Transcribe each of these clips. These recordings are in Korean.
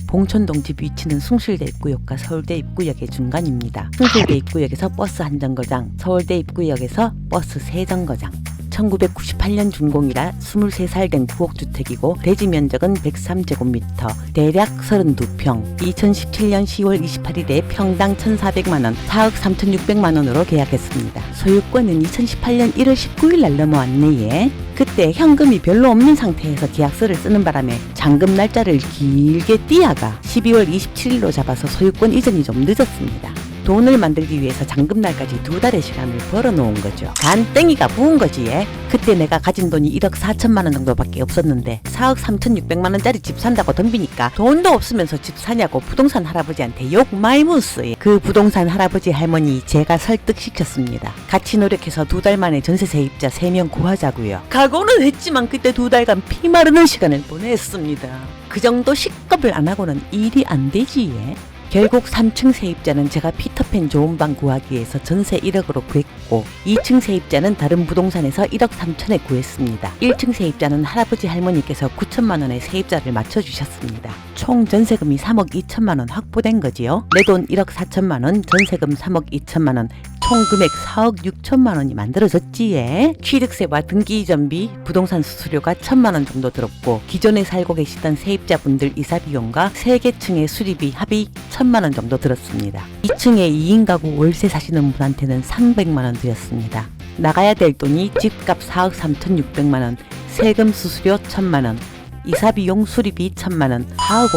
봉천동 집 위치는 숭실대 입구역과 서울대 입구역의 중간입니다. 숭실대 입구역에서 버스 한 정거장, 서울대 입구역에서 버스 3정거장. 1998년 준공이라 23살 된 구옥주택이고 대지 면적은 103제곱미터, 대략 32평, 2017년 10월 28일에 평당 1,400만원, 4억 3,600만원으로 계약했습니다. 소유권은 2018년 1월 19일 날 넘어왔네. 그때 현금이 별로 없는 상태에서 계약서를 쓰는 바람에 잔금 날짜를 길게 띄어가 12월 27일로 잡아서 소유권 이전이 좀 늦었습니다. 돈을 만들기 위해서 잔금 날까지 2달의 시간을 벌어놓은 거죠. 간땡이가 부은 거지. 그때 내가 가진 돈이 1억 4천만 원 정도밖에 없었는데 4억 3,600만원짜리 집 산다고 덤비니까 돈도 없으면서 집 사냐고 부동산 할아버지한테 욕 많이 묻었어요. 그 부동산 할아버지 할머니 제가 설득시켰습니다. 같이 노력해서 2달 만에 전세 세입자 3명 구하자고요. 각오는 했지만 그때 2달간 피 마르는 시간을 보냈습니다. 그 정도 식겁을 안 하고는 일이 안 되지. 결국 3층 세입자는 제가 피터팬 좋은 방 구하기 위해서 전세 1억으로 구했고 2층 세입자는 다른 부동산에서 1억 3천에 구했습니다. 1층 세입자는 할아버지 할머니께서 9천만 원의 세입자를 맞춰주셨습니다. 총 전세금이 3억 2천만 원 확보된 거지요. 내 돈 1억 4천만 원, 전세금 3억 2천만 원, 총 금액 4억 6천만 원이 만들어졌지에. 취득세와 등기 이전비, 부동산 수수료가 1천만 원 정도 들었고 기존에 살고 계시던 세입자분들 이사 비용과 3개 층의 수리비 합이 1천만 원 정도 들었습니다. 2층에 2인 가구 월세 사시는 분한테는 300만 원 드렸습니다. 나가야 될 돈이 집값 4억 3,600만 원, 세금 수수료 1천만 원, 이사 비용 수리비 1천만 원, 4억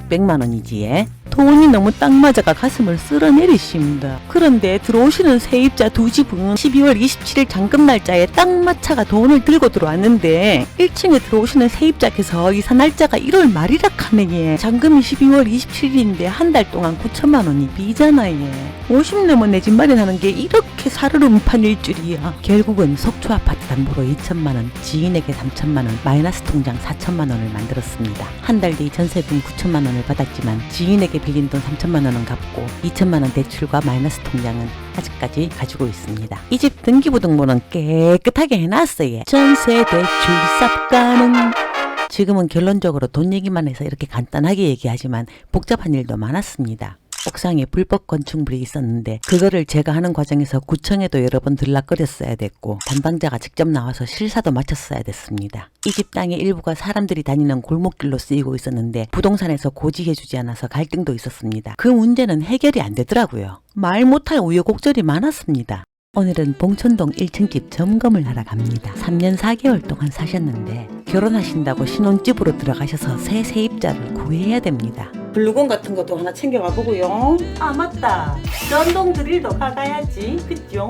5,600만 원이지에. 돈이 너무 딱 맞아가 가슴을 쓸어내리십니다. 그런데 들어오시는 세입자 2집은 12월 27일 잔금 날짜에 딱 맞춰가 돈을 들고 들어왔는데 1층에 들어오시는 세입자께서 이사 날짜가 1월 말이라 카네. 잔금이 12월 27일인데 한 달 동안 9천만 원이 비잖아요. 50 넘어 내 집 마련하는 게 이렇게 사르름판일 줄이야. 결국은 속초 아파트 담보로 2천만 원, 지인에게 3천만 원, 마이너스 통장 4천만 원을 만들었습니다. 한 달 뒤 전세금 9천만 원을 받았지만 지인에게 빌린 돈 3천만 원은 갚고 2천만 원 대출과 마이너스 통장은 아직까지 가지고 있습니다. 이 집 등기부등본은 깨끗하게 해놨어요. 전세 대출 쌉가는. 지금은 결론적으로 돈 얘기만 해서 이렇게 간단하게 얘기하지만 복잡한 일도 많았습니다. 옥상에 불법 건축물이 있었는데 그거를 제가 하는 과정에서 구청에도 여러 번 들락거렸어야 됐고 담당자가 직접 나와서 실사도 마쳤어야 됐습니다. 이 집 땅의 일부가 사람들이 다니는 골목길로 쓰이고 있었는데 부동산에서 고지해주지 않아서 갈등도 있었습니다. 그 문제는 해결이 안 되더라고요. 말 못할 우여곡절이 많았습니다. 오늘은 봉천동 1층 집 점검을 하러 갑니다. 3년 4개월 동안 사셨는데 결혼하신다고 신혼집으로 들어가셔서 새 세입자를 구해야 됩니다. 블루건 같은 것도 하나 챙겨가 보고요. 아 맞다, 전동 드릴도 가가야지. 그죠?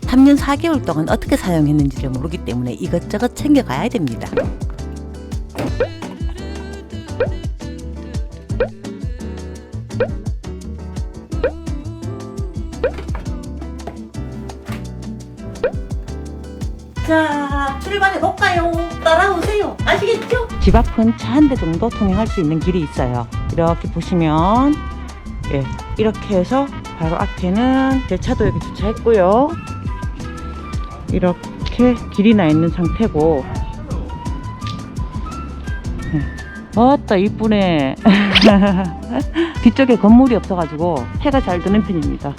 3년 4개월 동안 어떻게 사용했는지를 모르기 때문에 이것저것 챙겨가야 됩니다. 자, 출발해 볼까요? 따라오세요. 아시겠죠? 집 앞은 차 한 대 정도 통행할 수 있는 길이 있어요. 이렇게 보시면 이렇게 해서 바로 앞에는 제 차도 여기 주차했고요. 이렇게 길이 나 있는 상태고. 아따 이쁘네. 뒤쪽에 건물이 없어가지고 해가 잘 드는 편입니다.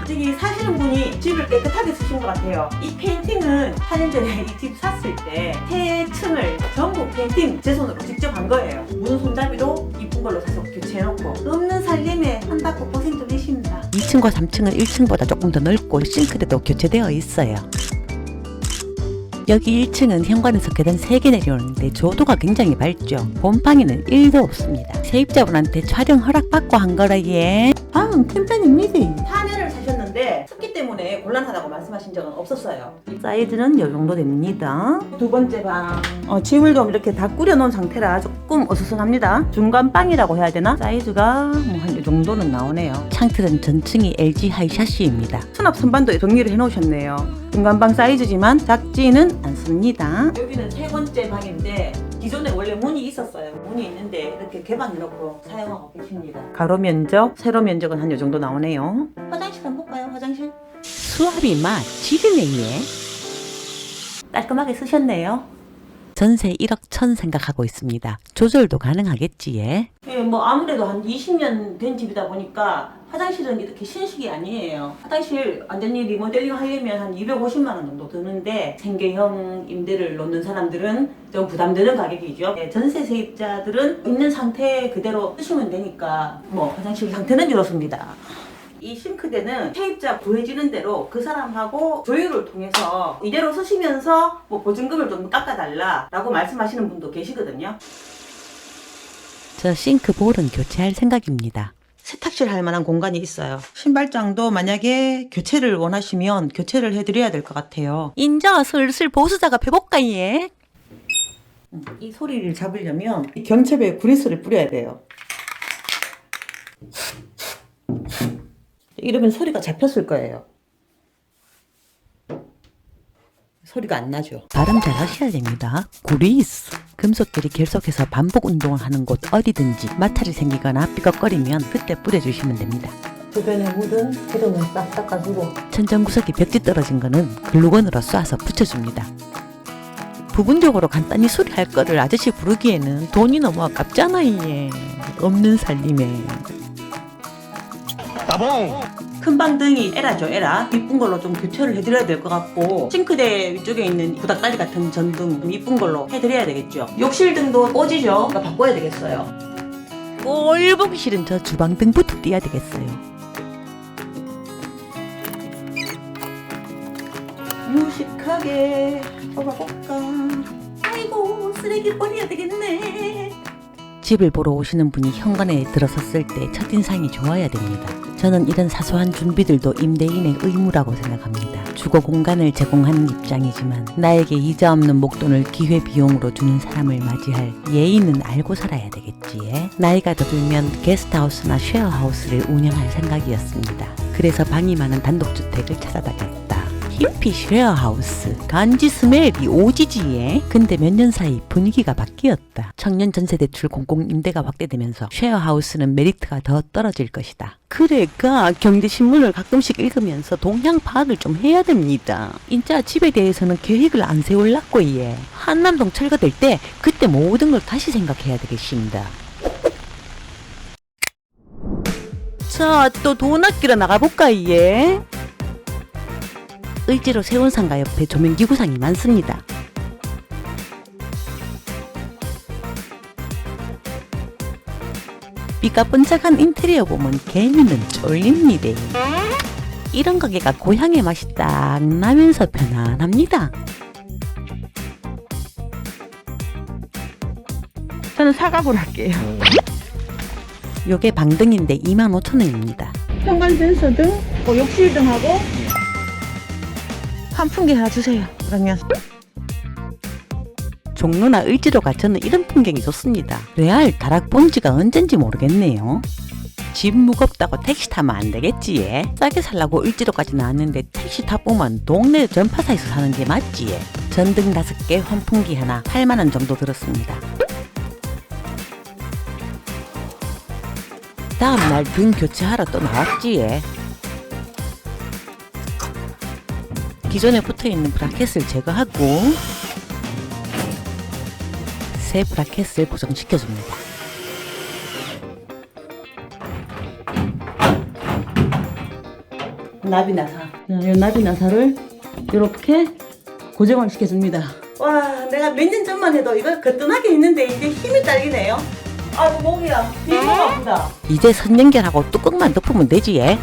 저기 사시는 분이 집을 깨끗하게 쓰신 것 같아요. 이 페인팅은 4년 전에 이 집 샀을 때 세 층을 전부 페인팅 제 손으로 직접 한 거예요. 문 손잡이도 이쁜 걸로 사서 교체해놓고 없는 살림에 한다고 고생 되십니다. 2층과 3층은 1층보다 조금 더 넓고 싱크대도 교체되어 있어요. 여기 1층은 현관에서 계단 3개 내려오는데 조도가 굉장히 밝죠. 곰팡이는 1도 없습니다. 세입자분한테 촬영 허락받고 한 거라 예. 팬팬입니다. 4년을 사셨는데 습기 때문에 곤란하다고 말씀하신 적은 없었어요. 사이즈는 이 정도 됩니다. 두 번째 방. 짐을 좀 이렇게 다 꾸려놓은 상태라 조금 어수선합니다. 중간 방이라고 해야 되나? 사이즈가 뭐 한 이 정도는 나오네요. 창틀은 전층이 LG 하이샤시입니다. 수납 선반도 정리를 해놓으셨네요. 중간방 사이즈지만 작지는 않습니다. 여기는 세 번째 방인데 기존에 원래 문이 있었어요. 문이 있는데 이렇게 개방해놓고 사용하고 계십니다. 가로 면적, 세로 면적은 한 요 정도 나오네요. 화장실 한번 볼까요? 화장실? 수압이 맛 지리네. 깔끔하게 쓰셨네요. 전세 1억 1천 생각하고 있습니다. 조절도 가능하겠지 예? 예, 뭐 아무래도 한 20년 된 집이다 보니까 화장실은 이렇게 신식이 아니에요. 화장실 완전히 리모델링 하려면 한 250만 원 정도 드는데 생계형 임대를 놓는 사람들은 좀 부담되는 가격이죠. 예, 전세 세입자들은 있는 상태 그대로 쓰시면 되니까 뭐 화장실 상태는 이렇습니다. 이 싱크대는 세입자 구해지는 대로 그 사람하고 조율을 통해서 이대로 쓰시면서 뭐 보증금을 좀 깎아달라라고 말씀하시는 분도 계시거든요. 저 싱크볼은 교체할 생각입니다. 세탁실 할 만한 공간이 있어요. 신발장도 만약에 교체를 원하시면 교체를 해드려야 될 것 같아요. 인자 슬슬 보수 작업해볼까 예? 이 소리를 잡으려면 이 경첩에 구리스를 뿌려야 돼요. 이러면 소리가 잡혔을 거예요. 소리가 안 나죠. 발음 잘 하셔야 됩니다. 구리스. 금속끼리 결속해서 반복 운동을 하는 곳 어디든지 마찰이 생기거나 삐걱거리면 그때 뿌려주시면 됩니다. 주변에 묻은 기름을 싹 닦아주고 천장 구석이 벽지 떨어진 거는 글루건으로 쏴서 붙여줍니다. 부분적으로 간단히 수리할 거를 아저씨 부르기에는 돈이 너무 아깝잖아 예. 없는 살림에. 큰 방등이 에라죠, 에라. 이쁜 걸로 좀 교체를 해드려야 될 것 같고 싱크대 위쪽에 있는 구닥다리 같은 전등 좀 이쁜 걸로 해드려야 되겠죠. 욕실 등도 꺼지죠. 그러니까 바꿔야 되겠어요. 꼴 보기 싫은 저 주방등부터 띄야 되겠어요. 유식하게 뽑아볼까. 아이고 쓰레기 버려야 되겠네. 집을 보러 오시는 분이 현관에 들어섰을 때 첫인상이 좋아야 됩니다. 저는 이런 사소한 준비들도 임대인의 의무라고 생각합니다. 주거 공간을 제공하는 입장이지만 나에게 이자 없는 목돈을 기회비용으로 주는 사람을 맞이할 예의는 알고 살아야 되겠지에. 나이가 더 들면 게스트하우스나 쉐어하우스를 운영할 생각이었습니다. 그래서 방이 많은 단독주택을 찾아다녔다. 히피 쉐어하우스 간지 스멜이 오지지에. 근데 몇 년 사이 분위기가 바뀌었다. 청년 전세대출 공공임대가 확대되면서 쉐어하우스는 메리트가 더 떨어질 것이다. 그래가 경제신문을 가끔씩 읽으면서 동향 파악을 좀 해야 됩니다. 인자 집에 대해서는 계획을 안 세울라고 예. 한남동 철거될 때 그때 모든 걸 다시 생각해야 되겠습니다. 자, 또 돈 아끼러 나가볼까 예. 을지로 세운상가 옆에 조명기구상이 많습니다. 삐까뻔쩍한 인테리어 보면 개미는 쫄립니다. 이런 가게가 고향의 맛이 딱 나면서 편안합니다. 저는 사과볼 할게요. 요게 방등인데 25,000원입니다. 현관 센서 등, 욕실 등하고 환풍기 하나 주세요. 그러면 종로나 을지로가 저는 이런 풍경이 좋습니다. 레알 다락본지가 언젠지 모르겠네요. 집 무겁다고 택시 타면 안 되겠지 예? 싸게 살라고 을지로까지 나왔는데 택시 타보면 동네 전파사에서 사는 게 맞지 예? 전등 5개 환풍기 하나 8만원 정도 들었습니다. 다음날 등 교체하러 또 나왔지 예? 기존에 붙어있는 브라켓을 제거하고 새 브라켓을 고정시켜줍니다. 나비나사. 이 나비나사를 이렇게 고정을 시켜줍니다. 와, 내가 몇 년 전만 해도 이거 거뜬하게 했는데 이제 힘이 딸리네요. 아이고 목이야. 너무 아프다. 이제 선 연결하고 뚜껑만 덮으면 되지 예?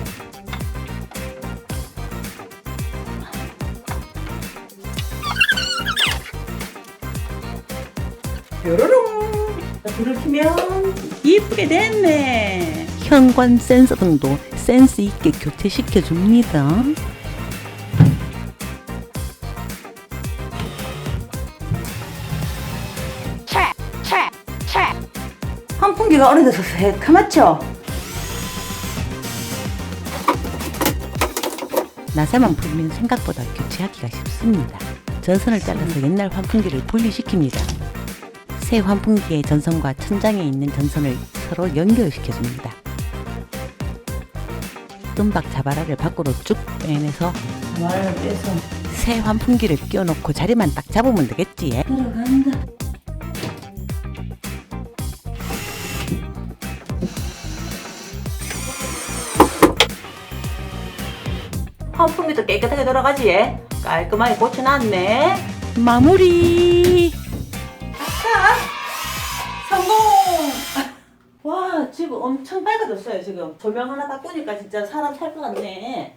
뾰로롱. 불을 켜면 이쁘게 됐네. 현관 센서 등도 센스 있게 교체시켜 줍니다. 환풍기가 오래돼서 새카맣죠? 나사만 풀면 생각보다 교체하기가 쉽습니다. 전선을 잘라서 옛날 환풍기를 분리시킵니다. 새 환풍기의 전선과 천장에 있는 전선을 서로 연결시켜줍니다. 뜸박 자바라를 밖으로 쭉 빼내서 말을 빼서 새 환풍기를 끼워놓고 자리만 딱 잡으면 되겠지. 들어간다. 환풍기도 깨끗하게 돌아가지. 깔끔하게 고쳐놨네. 마무리. 아싸! 성공! 와, 지금 엄청 밝아졌어요, 지금. 조명 하나 딱 보니까 진짜 사람 살 것 같네.